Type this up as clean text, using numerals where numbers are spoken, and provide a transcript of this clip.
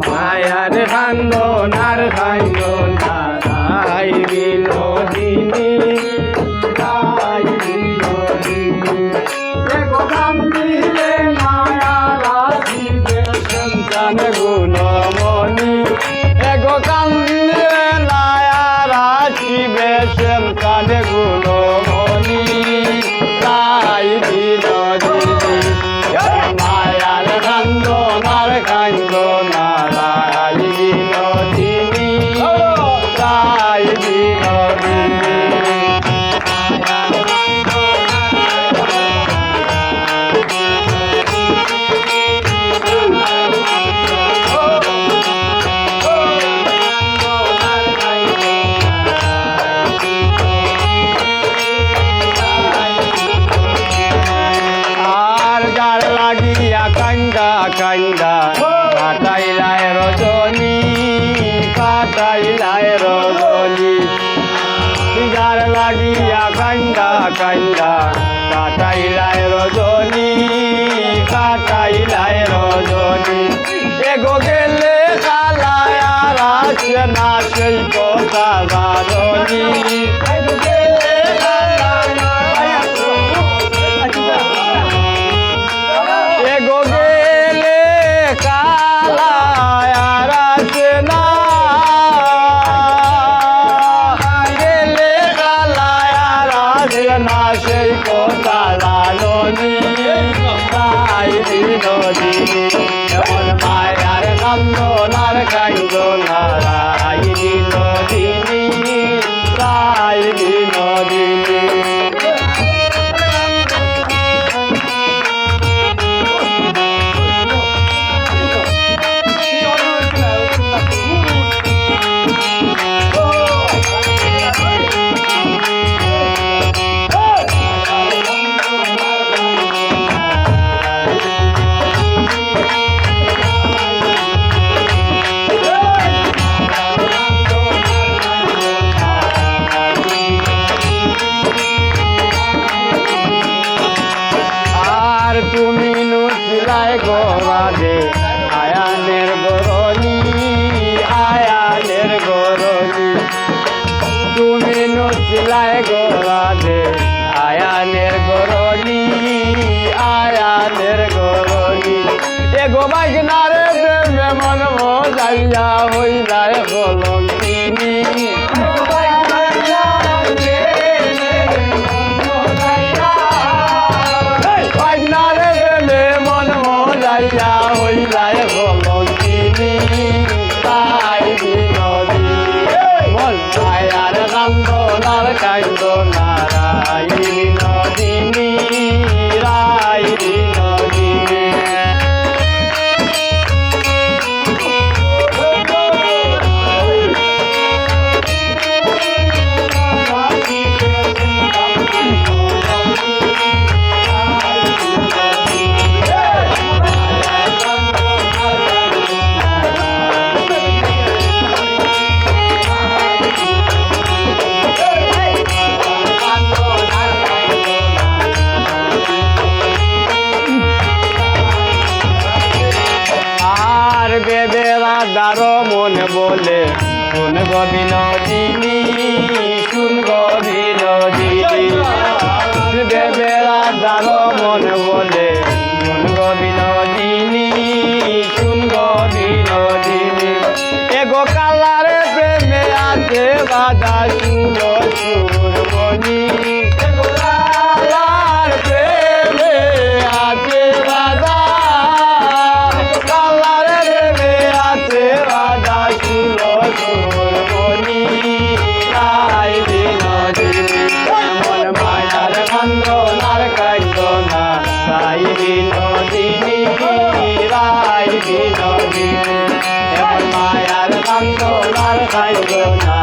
মায়ার কান্দনার কান্দনা রাই বিনোদিনী রাই বিনোদিনী এগো কান্দিলে মায়া রাখিবে সন্তান গুণমণি এগো কান্দিলে মায়া রাখিবে সন্তান গুণমণি রাই বিনোদিনী মায়ার কান্দনার কান্দনা রাই বিনোদিনী রাই বিনোদিনী লাগিয়া কান্দা কান্দা কাটাইলায় রজনী কাটাইলায় রজনী যার লাগিয়া কান্দা কান্দা কাটাইলায় রজনী কাটাইলায় রজনী এগো গেলে কালায় আর আসে না সেই কথা জাননী না সেই কথা জাননী রাই বিনোদিনী এমন মায়ার কান্দনার কান্দনা রাই বিনোদিনী রাই বিনোদিনী তুমি নুসিলাই গোরাদে আয়ানের গরনি আয়ানের গরনি তুমি নুসিলাই গোরাদে আয়ানের গরনি আয়ানের গরনি এগো বাগনারে প্রেমে মন মজাইয়া হইলাই কলঙ্কিনী হইলায় কলঙ্কিনী রাই বিনোদিনী বল মায়ার কান্দনার কান্দনা রাই বিনোদিনী রাই বিনোদিনী বেবেরা দারো মন বলে শুন গো বিনোদিনী শুন গো বিনোদিনী বেবেরা দারো মন বলে শুন গো বিনোদিনী শুন গো বিনোদিনী এগো কালারে প্রেমে আছে বাধা শুনো সুরমণি কালার প্রেমে আছে বাধা রাই বিনোদিনী এমন মায়ার কান্দনার কান্দনা রাই বিনোদিনী রাই বিনোদিনী এমন মায়ার কান্দনার কান্দনা